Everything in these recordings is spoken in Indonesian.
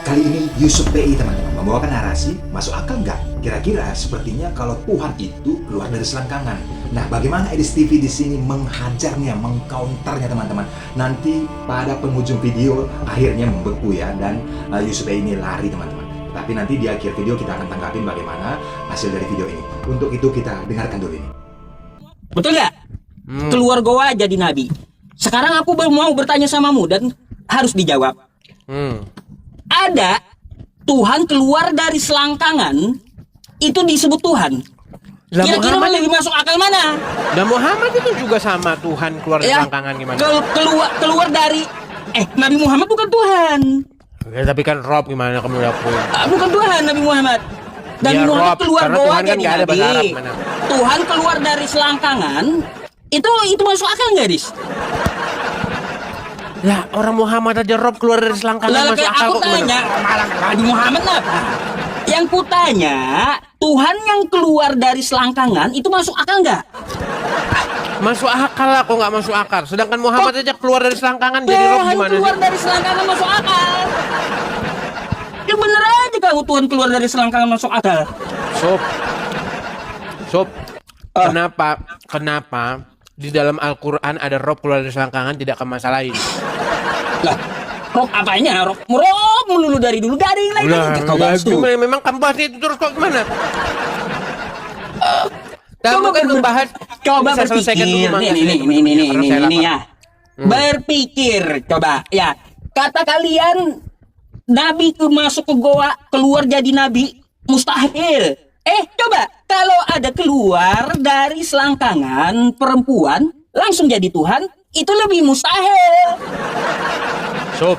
Kali ini Yusuf PI teman-teman membawakan narasi, masuk akal nggak? Kira-kira sepertinya kalau Tuhan itu keluar dari selangkangan. Nah, bagaimana Edis TV di sini menghajarnya, mengcounternya teman-teman? Nanti pada penghujung video akhirnya membeku ya, dan Yusuf PI ini lari teman-teman. Tapi nanti di akhir video kita akan tanggapin bagaimana hasil dari video ini. Untuk itu kita dengarkan dulu ini. Betul nggak? Keluar goa jadi nabi. Sekarang aku mau bertanya samamu dan harus dijawab. Ada Tuhan keluar dari selangkangan, itu disebut Tuhan. Kira-kira lebih masuk akal mana? Dan Muhammad itu juga sama Tuhan keluar dari selangkangan gimana? Keluar dari Nabi Muhammad bukan Tuhan. Ya, tapi kan Rob gimana kamu lakuin? Bukan Tuhan Nabi Muhammad. Dan Ya, Muhammad Rob, keluar karena goa Tuhan kan jadi nggak ada bahasa Arab, nabi. mana? Tuhan keluar dari selangkangan, itu masuk akal nggak, Dis? Lah orang Muhammad aja Rob keluar dari selangkangan Lah, masuk akal aku kok gimana? tanya, malah Nabi Muhammad apa? Yang kutanya, Tuhan yang keluar dari selangkangan itu masuk akal nggak? Masuk akal lah, kok nggak masuk akal? Sedangkan Muhammad aja keluar dari selangkangan, jadi Rob Tuhan gimana keluar sih? dari selangkangan masuk akal. Ya bener aja kamu Tuhan keluar dari selangkangan masuk akal. Sob, kenapa di dalam Al-Quran ada Rob keluar dari selangkangan tidak kamu masalahin? Lah, Rob apanya? Rob melulu dari dulu, dari yang lain aja kau bahas tuh. Memang kamu bahas itu terus kok gimana? Kamu kan membahas. Coba Bisa selesaikan dulu, berpikir, Bang. ini ya. Berpikir, coba ya. Kata kalian Nabi masuk ke goa, keluar jadi nabi, mustahil. Coba kalau ada keluar dari selangkangan perempuan langsung jadi Tuhan, itu lebih mustahil. Sob,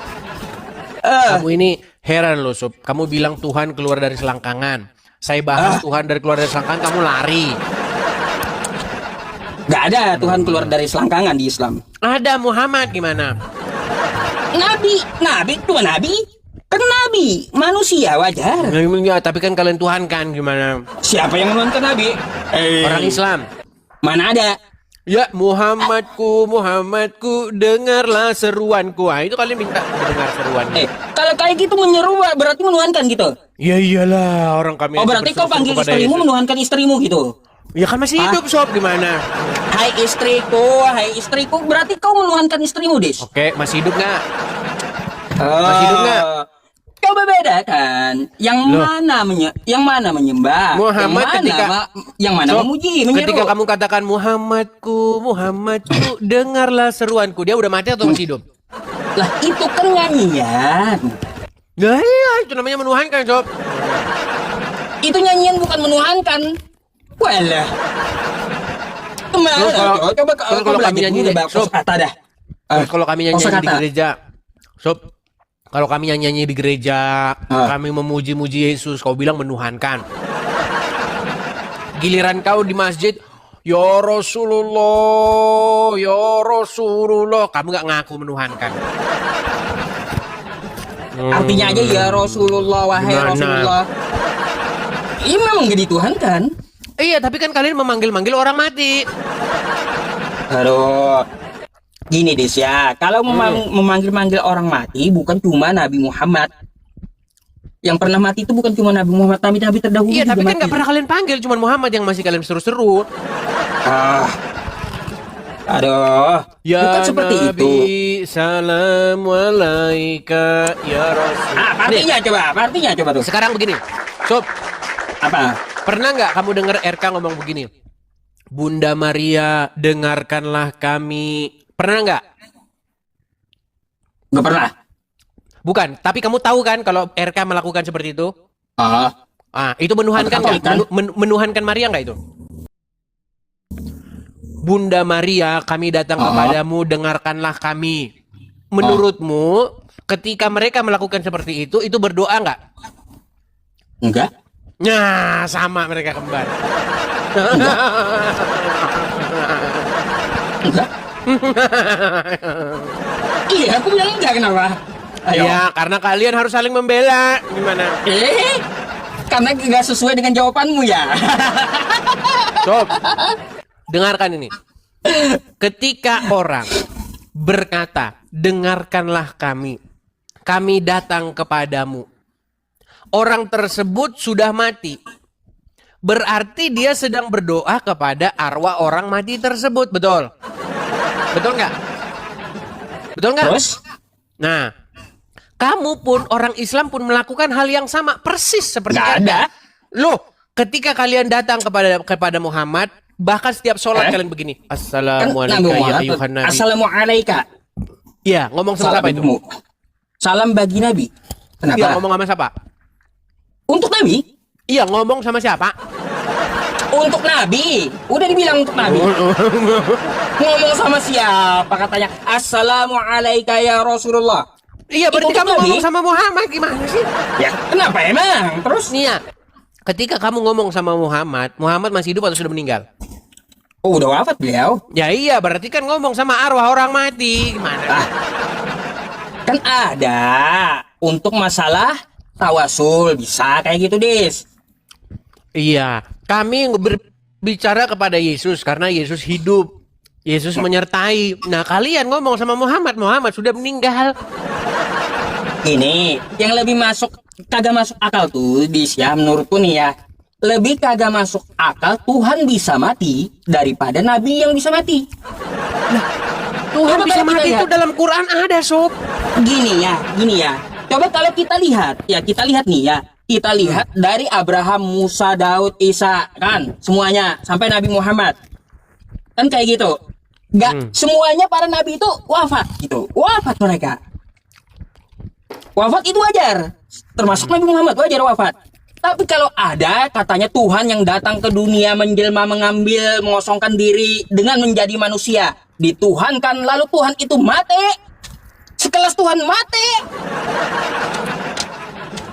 kamu ini heran loh, Sob. Kamu bilang Tuhan keluar dari selangkangan. Saya bahas Tuhan dari keluar dari selangkangan, kamu lari. Gak ada Tuhan keluar dari selangkangan di Islam. Ada Muhammad gimana? Nabi cuma nabi. Kan nabi, manusia wajar. Ya, tapi kan kalian Tuhan kan gimana? Siapa yang menuhankan nabi? Orang Islam. Mana ada? Ya Muhammadku, dengarlah seruanku. Itu kalian minta dengar seruan. Kalau kayak gitu menyeru berarti menuhankan gitu. Ya iyalah, orang kami. Berarti kau panggil istrimu menuhankan istrimu gitu. Ya kan masih hidup, Sob, gimana? Hai istriku, berarti kau menuhankan istrimu, Dis. Oke, masih hidup nggak? Masih hidup nggak? Coba bedakan yang mana menyembah, Muhammad yang mana Sob, memuji, menyeru. ketika kamu katakan Muhammadku, dengarlah seruanku, dia udah mati atau masih hidup? Lah itu kan nyanyian. Ya iya, itu namanya menuhankan, Sob. Itu nyanyian bukan menuhankan. Walah. Coba kalau kami nyanyi kata dah. Kalau kami nyanyi di gereja, Sob. Kalau kami nyanyi di gereja, kami memuji-muji Yesus, kau bilang menuhankan. Giliran kau di masjid, ya Rasulullah, kamu nggak ngaku menuhankan. Artinya aja ya Rasulullah, wahai Gimana? Rasulullah. Ini memang gak dituhankan. Iya, tapi kan kalian memanggil-manggil orang mati. Aduh. Gini Des ya, kalau memanggil-manggil orang mati bukan cuma Nabi Muhammad. Yang pernah mati itu bukan cuma Nabi Muhammad, nabi-nabi terdahulu Iya, juga tapi kan mati. nggak pernah kalian panggil, cuma Muhammad yang masih kalian seru-seru. Aduh, Ya bukan seperti Nabi, itu. salam alaika ya Rasul. Artinya coba tuh. Sekarang begini, Sob, Apa? pernah nggak kamu dengar RK ngomong begini? Bunda Maria, dengarkanlah kami. Pernah nggak? Nggak pernah. Bukan, tapi kamu tahu kan kalau RK melakukan seperti itu? Itu menuhankan nggak? Kan? Menuhankan Maria nggak itu? Bunda Maria, kami datang kepadamu, dengarkanlah kami. Menurutmu, ketika mereka melakukan seperti itu berdoa nggak? Enggak. Nah, sama mereka kembar. Enggak. Iya, aku bilang enggak, kenapa? Ayo. Ya, karena kalian harus saling membela. Gimana? Karena nggak sesuai dengan jawabanmu ya. Sob, dengarkan ini. Ketika orang berkata, dengarkanlah kami datang kepadamu, orang tersebut sudah mati. Berarti dia sedang berdoa kepada arwah orang mati tersebut, betul? Betul nggak? Betul nggak? Terus? Nah, kamu pun orang Islam pun melakukan hal yang sama persis seperti Nggak Anda. ada. Loh, ketika kalian datang kepada Muhammad, bahkan setiap sholat kalian begini. Kan Nabi Assalamualaikum ya Muhammad, ayuhan nabi. Assalamualaikum. Iya, ngomong sama siapa itu? Salam bagi Nabi. Kenapa? Iya, ngomong sama siapa? Untuk Nabi? Iya, ngomong sama siapa? Untuk Nabi. Udah dibilang untuk Nabi. Ngomong sama siapa katanya? Assalamualaikum ya Rasulullah. Iya, berarti Untuk kamu Nabi? ngomong sama Muhammad gimana sih? Ya, kenapa emang? Terus? Nih ya, ketika kamu ngomong sama Muhammad, Muhammad masih hidup atau sudah meninggal? Oh, udah wafat beliau. Ya iya, berarti kan ngomong sama arwah orang mati. Gimana? Kan ada untuk masalah tawasul bisa kayak gitu, Dis. Iya, kami berbicara kepada Yesus karena Yesus hidup. Yesus menyertai. Nah, kalian ngomong sama Muhammad, Muhammad sudah meninggal. Ini yang lebih kagak masuk akal tuh, Dis, ya menurutku nih ya. Lebih kagak masuk akal Tuhan bisa mati daripada Nabi yang bisa mati. Tuhan Coba bisa kalau kita mati itu lihat. dalam Quran ada, Sob. Gini ya. Coba kalau kita lihat nih ya. Kita lihat dari Abraham, Musa, Daud, Isa, kan semuanya sampai Nabi Muhammad. Kan kayak gitu. Semuanya para nabi itu wafat gitu. Wafat mereka. Wafat itu wajar. Termasuk Nabi Muhammad wajar wafat. Tapi kalau ada katanya Tuhan yang datang ke dunia menjelma, mengambil, mengosongkan diri dengan menjadi manusia, dituhankan lalu Tuhan itu mati. Sekelas Tuhan mati.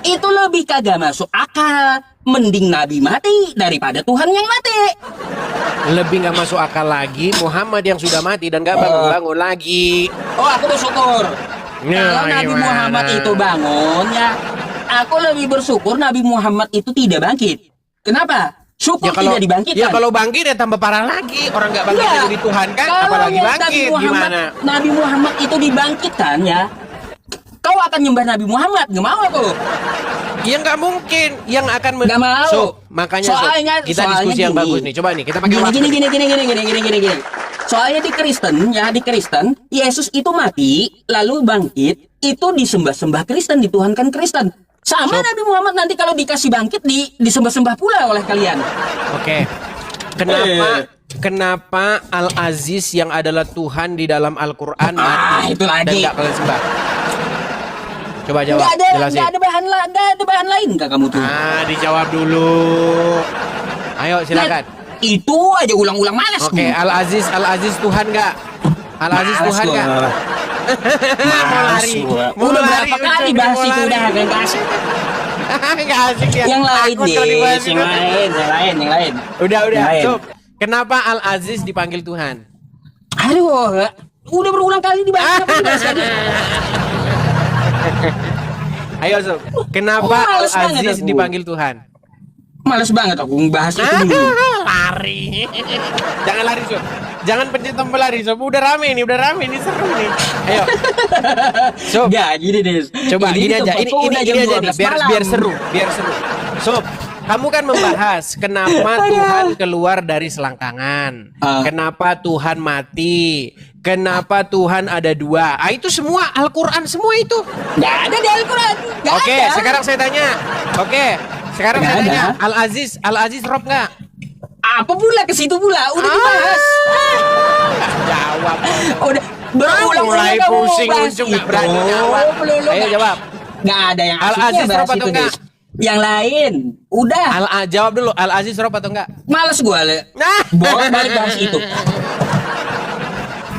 Itu lebih kagak masuk akal. Mending Nabi mati daripada Tuhan yang mati. Lebih nggak masuk akal lagi Muhammad yang sudah mati dan nggak bangun-bangun lagi. Oh, aku bersyukur. Nah, Kalau Nabi gimana? Muhammad itu bangun ya, aku lebih bersyukur Nabi Muhammad itu tidak bangkit. Kenapa? Syukur tidak dibangkitkan. Ya kalau bangkit ya tambah parah lagi. Orang nggak bangkit Iya. jadi Tuhan kan, Kalau apalagi Nabi bangkit Muhammad, gimana? Nabi Muhammad itu dibangkitkan ya. Kau akan nyembah Nabi Muhammad, nggak mau aku. Ya nggak mungkin yang akan Nggak mau. So, makanya Soalnya- kita soalnya diskusi yang gini. bagus nih. Coba nih kita pakai waktu. Gini. Soalnya di Kristen, Yesus itu mati, lalu bangkit, itu disembah-sembah Kristen, dituhankan Kristen. Sama Nabi Muhammad nanti kalau dikasih bangkit, disembah-sembah pula oleh kalian. Oke. Kenapa Al-Aziz yang adalah Tuhan di dalam Al-Quran mati itu lagi. dan nggak kalian sembah? Coba jawab, jelasin. Nggak ada bahan lain nggak kamu tuh? Dijawab dulu. Ayo silakan. Nah, itu aja ulang-ulang malas. Oke, Al-Aziz Tuhan nggak? Al-Aziz Malas Tuhan gua. nggak? Mau lari. Mau Udah lari, berapa kali udah bahas mau itu lari. udah nggak asik. Nggak asik ya. Yang lain Takut deh, kalau dibahas yang itu. lain. Udah. Yang lain. Sob, kenapa Al-Aziz dipanggil Tuhan? Aduh, udah berulang kali dibahas. Kenapa dibahas lagi? Ayo Sob, kenapa Males banget Al-Aziz aku. dipanggil Tuhan? Males banget aku membahas itu dulu. Lari. Jangan lari, Sob. Jangan pencet tombol lari, Sob. Udah rame nih, seru nih. Ayo. Sob, Enggak, gini deh. coba gini aja. Ini udah jam aja 12 nih, biar seru. Sob, kamu kan membahas kenapa Tuhan keluar dari selangkangan. Kenapa Tuhan mati? Kenapa Tuhan ada dua? Itu semua Al-Quran semua itu. Nggak ada di Al-Quran. Nggak Oke, ada. sekarang saya tanya. Nggak ada. Al-Aziz Rob nggak? Apa pula ke situ pula? Udah dibahas. Jawab. Udah berulang-ulang Mulai kamu pusing bahas ujung nggak itu. berani jawab. Belum. Ayo jawab. Nggak ada yang Al-Aziz asiknya bahas Rob atau itu, nggak? Des. Yang lain, udah. Jawab dulu. Al-Aziz Rob atau enggak? Males gua le. Nah. Bolak-balik bahas itu.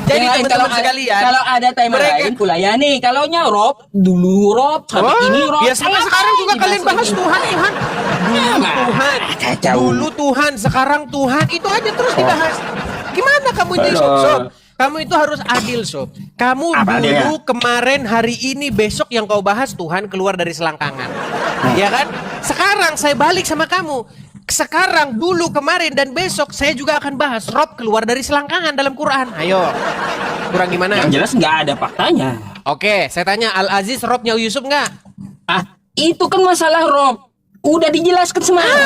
Jadi Yang lain, teman-teman sekalian, kalau ada tema mereka- lain pula ya nih, kalau Rob dulu Rob sampai ini Rob. Ya sampai sekarang juga kalian bahas Tuhan. Tuhan. Kacau. Dulu Tuhan, sekarang Tuhan. Itu aja terus dibahas. Gimana kamu itu, Sob? Kamu itu harus adil, Sob. Kamu Apa dulu, adilnya? kemarin, hari ini, besok yang kau bahas Tuhan keluar dari selangkangan. Ya kan? Sekarang saya balik sama kamu. Sekarang, dulu, kemarin, dan besok saya juga akan bahas Rob keluar dari selangkangan dalam Quran. Ayo. Kurang gimana? Yang jelas nggak ada faktanya. Oke, saya tanya Al-Aziz Robnya Yusuf nggak? Ah, Itu kan masalah rob. Udah dijelaskan semalam.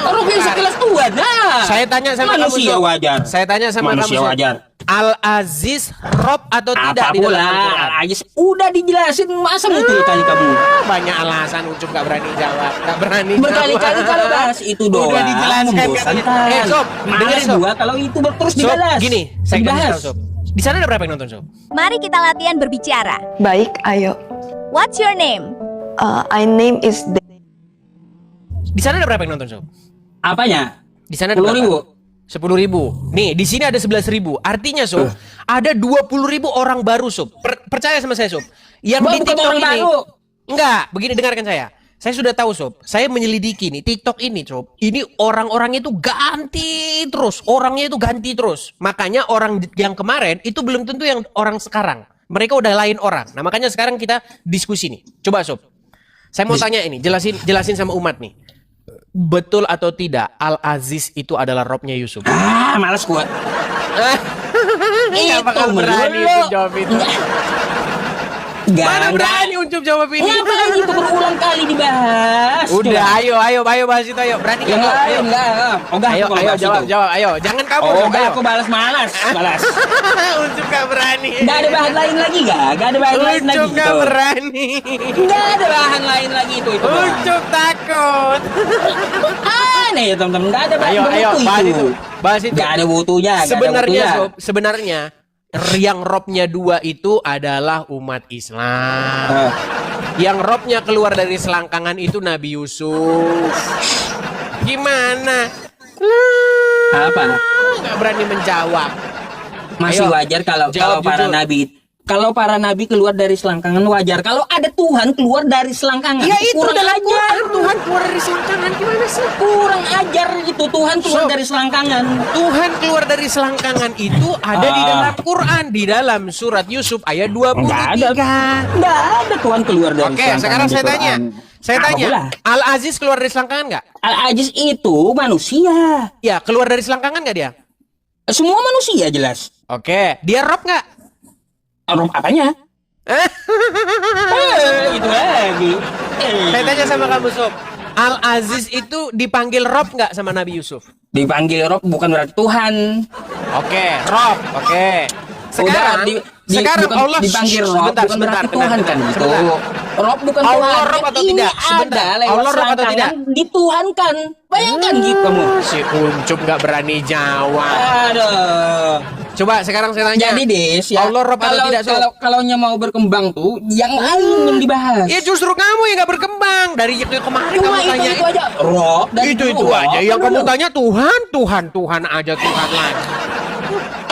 Rob yang sekelas Tuhan. Nah, Saya tanya sama kamu, manusia Sob. wajar. Saya tanya sama Manusia kamu, Sob. wajar. Al-Aziz Rob atau tidak di Apapun dalam lah, Al-Quran? Ajis udah dijelasin, masa mutul tanya kamu. Banyak alasan Ucup gak berani jawab. Gak berani Berkali-kali jawab. kalau bahas itu doang. Udah dijelaskan katanya. membosankan. Sob, dengerin, Males Sob. gua kalau itu terus Sob, dibalas. gini, saya kasih dibahas. tahu, Sob. Di sana ada berapa yang nonton, Sob? Mari kita latihan berbicara. Baik, ayo. What's your name? I name is Di sana ada berapa yang nonton, Sob? Apanya? Di sana ada 10.000. 10.000. Nih, di sini ada 11.000. Artinya, Sob, ada 20.000 orang baru, Sob. Percaya sama saya, Sob. Yang Gua di bukan TikTok orang ini. baru. Enggak, begini dengarkan saya. Saya sudah tahu, Sob. Saya menyelidiki nih TikTok ini, Sob. Ini orang-orangnya itu ganti terus. Orangnya itu ganti terus. Makanya orang yang kemarin itu belum tentu yang orang sekarang. Mereka udah lain orang. Nah, makanya sekarang kita diskusi nih. Coba, Sob. Saya mau tanya ini, jelasin sama umat nih. Betul atau tidak Al-Aziz itu adalah robnya Yusuf? Ah, males gua. Nggak bakal berani melulu. Ucup jawab itu. Mana Enggak. berani Ucup jawab ini? Ngapain itu berulang kali dibahas? Udah, Coba. ayo bahas itu, ayo. Berani Yang nggak? lain Ayo. enggak. Ogah Ayo, aku kalau ayo bahas jawab, itu. jawab, ayo. Jangan kabur, Sob, Ogah ayo. aku balas malas. Ucup gak berani. Enggak ada bahan lain lagi enggak? Enggak ada bahan lain lagi. Ucup gak itu. berani. Enggak ada bahan lain lagi itu. Ucup takut. Aneh ya teman-teman. Enggak ada bahan Ayo, butuh bahas itu. Bahas itu. Enggak ada butuhnya. nggak ada Sebenarnya, butuhnya. Sob, sebenarnya yang robnya 2 itu adalah umat Islam. Yang robnya keluar dari selangkangan itu Nabi Yusuf. Gimana? Apa? Nggak berani menjawab. Masih Ayo, wajar kalau jawab para jujur. nabi. Kalau para nabi keluar dari selangkangan wajar. Kalau ada Tuhan keluar dari selangkangan. Ya itu kurang dalam ajar. Quran Tuhan keluar dari selangkangan. Gimana sih? Kurang ajar itu Tuhan keluar Sob. dari selangkangan. Tuhan keluar dari selangkangan itu ada di dalam Quran, di dalam surat Yusuf ayat 23. Enggak ada Tuhan keluar dari Oke, selangkangan. sekarang di saya tanya. Quran. Saya Apa tanya, pula? Al-Aziz keluar dari selangkangan nggak? Al-Aziz itu manusia. Ya, keluar dari selangkangan nggak dia? Semua manusia jelas. Oke, dia rob nggak? Rob apanya? Itu lagi. Saya tanya sama kamu, Sob. Al-Aziz itu dipanggil rob nggak sama Nabi Yusuf? Dipanggil Rob bukan berarti Tuhan. Oke, rob. Oke. Sekarang, sekarang bukan Allah dipanggir Rob sebentar, bukan sebentar, berarti Tuhan kan sebentar, gitu. sebentar. Rob bukan Allah Tuhan. Rob atau Ini tidak? Sebentar. ada lewat Allah Rob atau selangkangan tidak? dituhankan. Bayangkan gitu kamu. Si Uncup nggak berani jawab. Aduh. Coba sekarang saya tanya. Jadi Des ya. Allah Rob atau tidak, Sob? Kalau mau berkembang tuh yang lain yang dibahas. Ya justru kamu yang nggak berkembang. Dari yang kemarin Cuma kamu tanya. itu aja. Rob dan Itu Rob. aja. Yang Dulu. kamu tanya Tuhan aja, Tuhan lagi.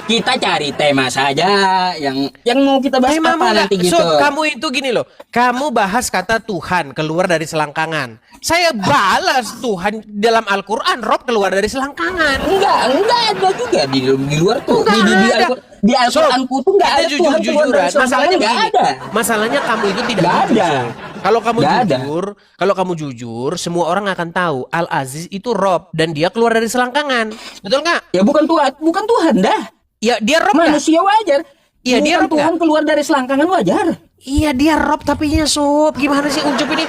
Kita cari tema saja yang mau kita bahas Tema apa nanti gitu. So, kamu itu gini loh. Kamu bahas kata Tuhan keluar dari selangkangan. Saya balas Tuhan dalam Al-Quran, Rob keluar dari selangkangan. Enggak ada juga di luar tuh. Enggak ada. Di Al-Qur'anku tuh enggak ada kita Tuhan keluar dari jujur-jujuran. selangkangan, Masalahnya enggak begini. ada. Masalahnya kamu itu tidak Nggak jujur. ada. Sob. Kalau kamu Nggak jujur, semua orang akan tahu Al-Aziz itu Rob dan dia keluar dari selangkangan. Betul nggak? Ya bukan Tuhan dah. Ya dia Rob nggak? Manusia wajar. Iya, dia Bukan Rob Tuhan keluar dari selangkangan wajar. Iya dia Rob tapi nya Sob. Gimana sih Uncup ini?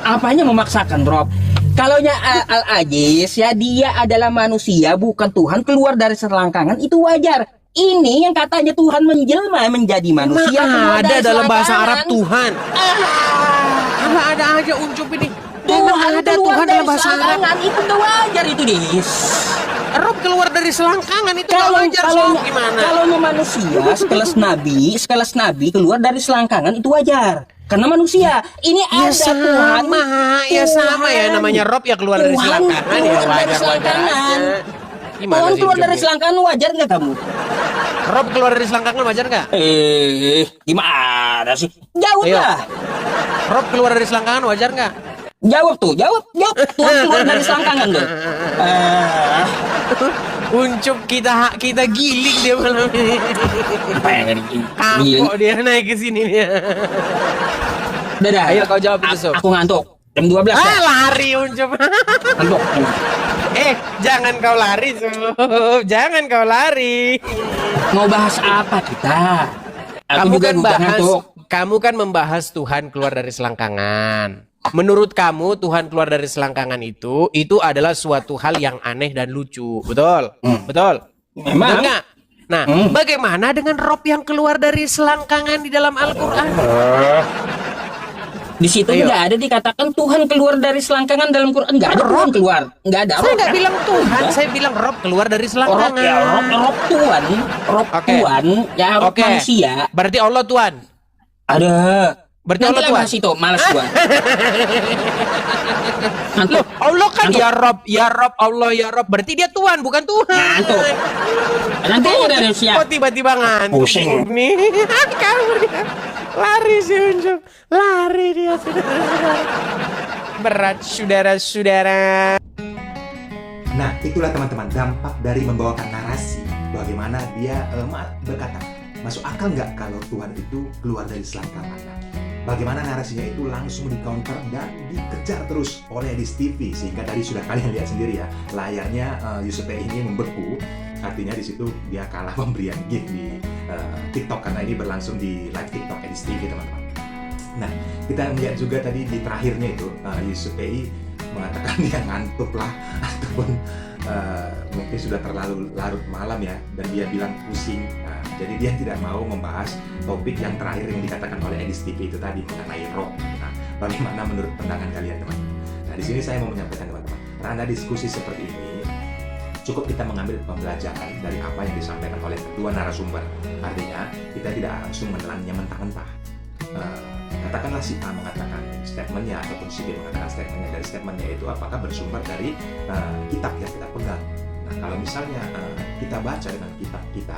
Apanya memaksakan Rob? Kalaunya Al-Aziz ya dia adalah manusia bukan Tuhan keluar dari selangkangan itu wajar. Ini yang katanya Tuhan menjelma menjadi manusia keluar ada dari dalam bahasa Arab selangkangan. Tuhan. Ah, Ada aja Uncup ini. Tuhan Memang ada keluar Tuhan dari dalam bahasa Arab. selangkangan itu udah wajar itu Dis. Rob keluar dari selangkangan itu nggak wajar Sob. Gimana? Kalau manusia sekelas nabi keluar dari selangkangan itu wajar. Karena manusia ini Ya ada Tuhan. sama, ya sama ya namanya Rob ya keluar dari Tuhan selangkangan ya keluar dari wajar-wajar selangkangan. aja. Gimana Tuhan sih keluar Uncup dari ini? selangkangan wajar nggak kamu? Rob keluar dari selangkangan wajar nggak? Gimana sih? Jawab Ayo. lah. Rob keluar dari selangkangan wajar nggak? Jawab tuh, jawab. Tuhan keluar dari selangkangan tuh. Uncup kita giling dia malam ini. Apa yang Kapok dia naik ke sini dia. Dadah. Ayo kau jawab itu Sob. Aku ngantuk. Jam 12 ya. Lari Uncup. Ngantuk. Jangan kau lari Sob. Jangan kau lari. Mau bahas apa kita? Aku Kamu juga kan udah bahas ngantuk. kamu kan membahas Tuhan keluar dari selangkangan. Menurut kamu Tuhan keluar dari selangkangan itu adalah suatu hal yang aneh dan lucu, betul? Betul? Memang. Betul nggak? Nah, bagaimana dengan rob yang keluar dari selangkangan di dalam Al-Quran? Di situ Ayo. nggak ada dikatakan Tuhan keluar dari selangkangan dalam Quran. Nggak ada Tuhan keluar. Nggak ada. Saya nggak kan? bilang Tuhan, saya bilang rob keluar dari Rob selangkangan. ya, rob Tuhan, rob Oke. Tuhan, ya rob Oke. manusia. Berarti Allah Tuhan. Ada. Berarti Nanti Allah lah Tuhan. bahas itu, males gua. Nanti. Loh, Allah kan Ngantuk. ya Rob, Allah ya Rob. Berarti dia Tuhan, bukan Tuhan. Ngantuk. Nanti udah ada siap. Kok tiba-tiba ngantuk? Pusing. Nih, kabur dia. Lari si Ucup. Lari dia, saudara-saudara. Berat, saudara-saudara. Nah, itulah teman-teman dampak dari membawakan narasi. Bagaimana dia berkata, masuk akal nggak kalau Tuhan itu keluar dari selangkangan? Nah, bagaimana narasinya itu langsung di-counter dan dikejar terus oleh Edis TV, sehingga tadi sudah kalian lihat sendiri ya, layarnya Yusuf ini membeku. Artinya di situ dia kalah pemberian gift di TikTok, karena ini berlangsung di live TikTok Edis TV, teman-teman. Nah, kita melihat juga tadi di terakhirnya itu Yusuf mengatakan dia ngantuk lah, ataupun mungkin sudah terlalu larut malam ya, dan dia bilang pusing. Nah, jadi dia tidak mau membahas topik yang terakhir yang dikatakan oleh Edis TV itu tadi mengenai roh. Nah, bagaimana menurut pandangan kalian, teman-teman? Nah, di sini saya mau menyampaikan, teman-teman, karena diskusi seperti ini cukup kita mengambil pembelajaran dari apa yang disampaikan oleh kedua narasumber. Artinya kita tidak langsung menelannya mentah-mentah. Katakanlah si A mengatakan statementnya ataupun si B mengatakan statementnya, dari statementnya itu apakah bersumber dari kitab yang kita pegang. Nah, kalau misalnya kita baca dengan kitab kita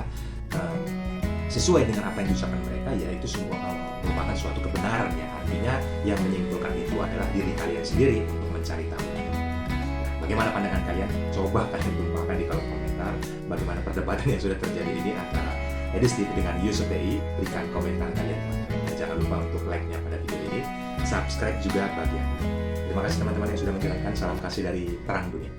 sesuai dengan apa yang diucapkan mereka, ya itu semua merupakan suatu kebenaran ya. Artinya yang menyimpulkan itu adalah diri kalian sendiri untuk mencari tahu. Nah, bagaimana pandangan kalian? Coba kalian tumpahkan di kolom komentar bagaimana perdebatan yang sudah terjadi ini antara Edis TV dengan Yusuf BI. Berikan komentar kalian, teman-teman. Dan jangan lupa untuk like-nya pada video ini, subscribe juga bagi Anda. Terima kasih teman-teman yang sudah menjalankan. Salam kasih dari Terang Dunia.